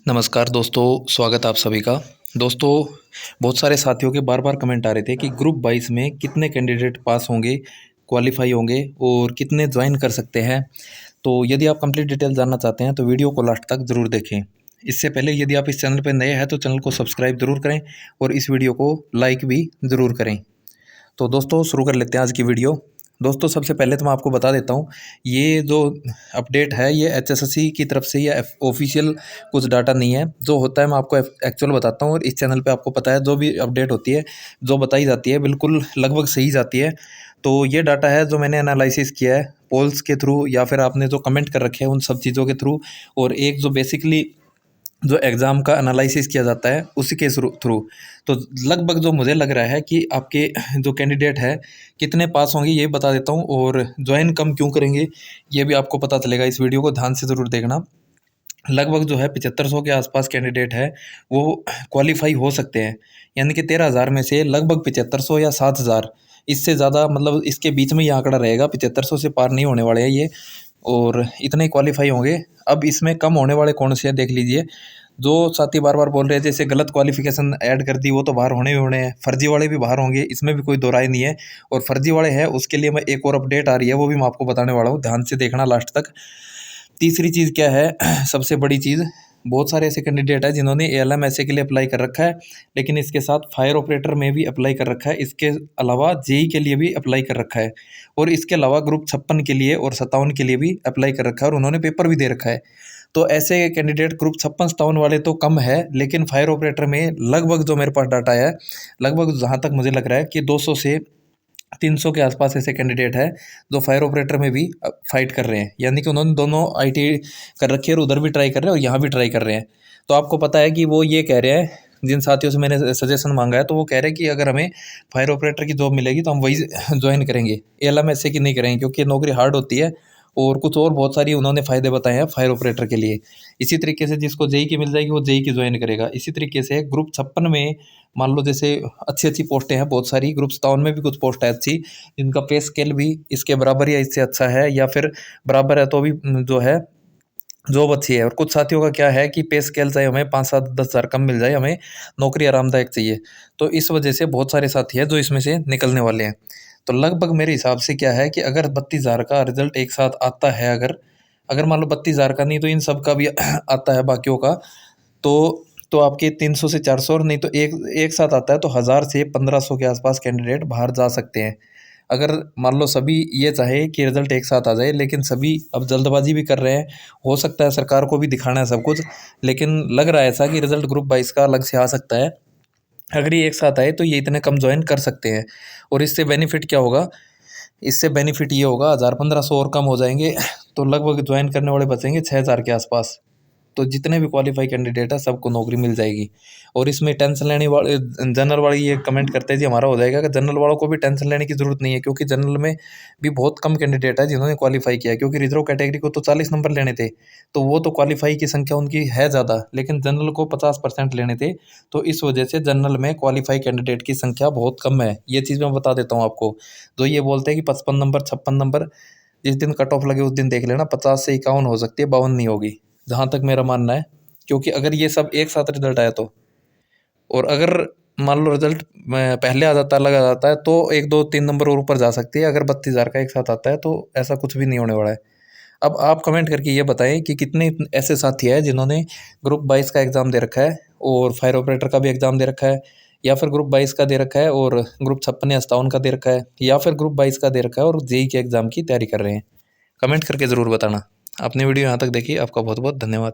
नमस्कार दोस्तों, स्वागत आप सभी का। दोस्तों, बहुत सारे साथियों के बार-बार कमेंट आ रहे थे कि ग्रुप 22 में कितने कैंडिडेट पास होंगे, क्वालीफाई होंगे और कितने जॉइन कर सकते हैं। तो यदि आप कंप्लीट डिटेल जानना चाहते हैं तो वीडियो को लास्ट तक ज़रूर देखें। इससे पहले यदि आप इस चैनल पर नए हैं तो चैनल को सब्सक्राइब ज़रूर करें और इस वीडियो को लाइक भी ज़रूर करें। तो दोस्तों, शुरू कर लेते हैं आज की वीडियो। दोस्तों, सबसे पहले तो मैं आपको बता देता हूँ, ये जो अपडेट है ये एचएसएससी की तरफ से या ऑफिशियल कुछ डाटा नहीं है। जो होता है मैं आपको एक्चुअल बताता हूँ और इस चैनल पे आपको पता है जो भी अपडेट होती है, जो बताई जाती है बिल्कुल लगभग सही जाती है। तो ये डाटा है जो मैंने एनालिसिस किया है पोल्स के थ्रू या फिर आपने जो कमेंट कर रखे हैं उन सब चीज़ों के थ्रू, और एक जो बेसिकली जो एग्ज़ाम का एनालिसिस किया जाता है उसी के थ्रू। तो लगभग जो मुझे लग रहा है कि आपके जो कैंडिडेट है कितने पास होंगे ये बता देता हूँ, और ज्वाइन कम क्यों करेंगे ये भी आपको पता चलेगा। इस वीडियो को ध्यान से ज़रूर देखना। लगभग जो है 7500 के आसपास कैंडिडेट है वो क्वालिफाई हो सकते हैं, यानी कि 13,000 में से लगभग 7500 या 7,000, इससे ज़्यादा मतलब इसके बीच में ये आंकड़ा रहेगा। 7500 से पार नहीं होने वाले हैं ये, और इतने क्वालिफाई होंगे। अब इसमें कम होने वाले कौन से हैं देख लीजिए। जो साथी बार बार बोल रहे हैं जैसे गलत क्वालिफिकेशन ऐड कर दी, वो तो बाहर होने ही होने हैं। फर्जी वाले भी बाहर होंगे, इसमें भी कोई दो राय नहीं है। और फर्जी वाले हैं उसके लिए मैं एक और अपडेट आ रही है, वो भी मैं आपको बताने वाला हूँ, ध्यान से देखना लास्ट तक। तीसरी चीज़ क्या है सबसे बड़ी चीज़, बहुत सारे ऐसे कैंडिडेट हैं जिन्होंने एएलएम के लिए अप्लाई कर रखा है, लेकिन इसके साथ फायर ऑपरेटर में भी अप्लाई कर रखा है। इसके अलावा जेई के लिए भी अप्लाई कर रखा है, और इसके अलावा ग्रुप 56 के लिए और 57 के लिए भी अप्लाई कर रखा है, और उन्होंने पेपर भी दे रखा है। तो ऐसे कैंडिडेट ग्रुप 56-57 वाले तो कम है, लेकिन फायर ऑपरेटर में लगभग जो मेरे पास डाटा है, लगभग जहाँ तक मुझे लग रहा है कि 200 से 300 के आसपास ऐसे कैंडिडेट है जो फायर ऑपरेटर में भी फाइट कर रहे हैं, यानी कि उन्होंने दोनों आईटी कर रखी है और उधर भी ट्राई कर रहे हैं और यहाँ भी ट्राई कर रहे हैं। तो आपको पता है कि वो ये कह रहे हैं, जिन साथियों से मैंने सजेशन मांगा है तो वो कह रहे हैं कि अगर हमें फायर ऑपरेटर की जॉब मिलेगी तो हम वही ज्वाइन करेंगे, एएलएम ऐसे की नहीं करेंगे, क्योंकि नौकरी हार्ड होती है। और कुछ और बहुत सारी उन्होंने फ़ायदे बताए हैं फायर ऑपरेटर के लिए। इसी तरीके से जिसको जेई की मिल जाएगी वो जेई की ज्वाइन करेगा। इसी तरीके से ग्रुप 56 में मान लो जैसे अच्छी अच्छी पोस्टें हैं बहुत सारी, ग्रुप 57 में भी कुछ पोस्ट है अच्छी, जिनका पे स्केल भी इसके बराबर या इससे अच्छा है, या फिर बराबर है तो भी जो है जॉब अच्छी है। और कुछ साथियों का क्या है कि पे स्केल चाहे हमें 5-7-10 हज़ार कम मिल जाए, हमें नौकरी आरामदायक चाहिए। तो इस वजह से बहुत सारे साथी हैं जो इसमें से निकलने वाले हैं। तो लगभग मेरे हिसाब से क्या है कि अगर 32,000 का रिजल्ट एक साथ आता है, अगर अगर मान लो 32,000 का नहीं तो इन सब का भी आता है बाकियों का, तो आपके 300 से 400, और नहीं तो एक एक साथ आता है तो 1,000 से 1,500 के आसपास कैंडिडेट बाहर जा सकते हैं। अगर मान लो सभी ये चाहे कि रिजल्ट एक साथ आ जाए, लेकिन सभी अब जल्दबाजी भी कर रहे हैं। हो सकता है सरकार को भी दिखाना है सब कुछ, लेकिन लग रहा है ऐसा कि रिजल्ट ग्रुप 22 का अलग से आ सकता है। अगर ये एक साथ आए तो ये इतने कम ज्वाइन कर सकते हैं। और इससे बेनिफिट क्या होगा, इससे बेनिफिट ये होगा 1,000-1,500 और कम हो जाएंगे तो लगभग ज्वाइन करने वाले बचेंगे 6,000 के आसपास। तो जितने भी क्वालिफाई कैंडिडेट है सबको नौकरी मिल जाएगी। और इसमें टेंशन लेने वाले जनरल वाले ये कमेंट करते हैं जी हमारा हो जाएगा, कि जनरल वालों को भी टेंशन लेने की ज़रूरत नहीं है, क्योंकि जनरल में भी बहुत कम कैंडिडेट है जिन्होंने क्वालिफाई किया है। क्योंकि रिजर्व कैटेगरी को तो 40 नंबर लेने थे, तो वो तो क्वालिफाई की संख्या उनकी है ज़्यादा, लेकिन जनरल को 50% लेने थे। तो इस वजह से जनरल में क्वालिफाई कैंडिडेट की संख्या बहुत कम है। ये चीज़ मैं बता देता हूँ आपको। जो ये बोलते हैं कि 55 नंबर 56 नंबर, जिस दिन कट ऑफ लगे उस दिन देख लेना, 50 से 51 हो सकती है, 52 नहीं होगी, जहाँ तक मेरा मानना है। क्योंकि अगर ये सब एक साथ रिजल्ट आया तो, और अगर मान लो रिजल्ट पहले आ जाता, अलग आ जाता है, तो 1-2-3 नंबर और ऊपर जा सकती है। अगर 32,000 का एक साथ आता है तो ऐसा कुछ भी नहीं होने वाला है। अब आप कमेंट करके ये बताएं कि कितने ऐसे साथी हैं जिन्होंने ग्रुप 22 का एग्ज़ाम दे रखा है और फायर ऑपरेटर का भी एग्ज़ाम दे रखा है, या फिर ग्रुप 22 का दे रखा है और ग्रुप 56 या 57 का दे रखा है, या फिर ग्रुप 22 का दे रखा है और जेई के एग्ज़ाम की तैयारी कर रहे हैं। कमेंट करके ज़रूर बताना। आपने वीडियो यहाँ तक देखी, आपका बहुत बहुत धन्यवाद।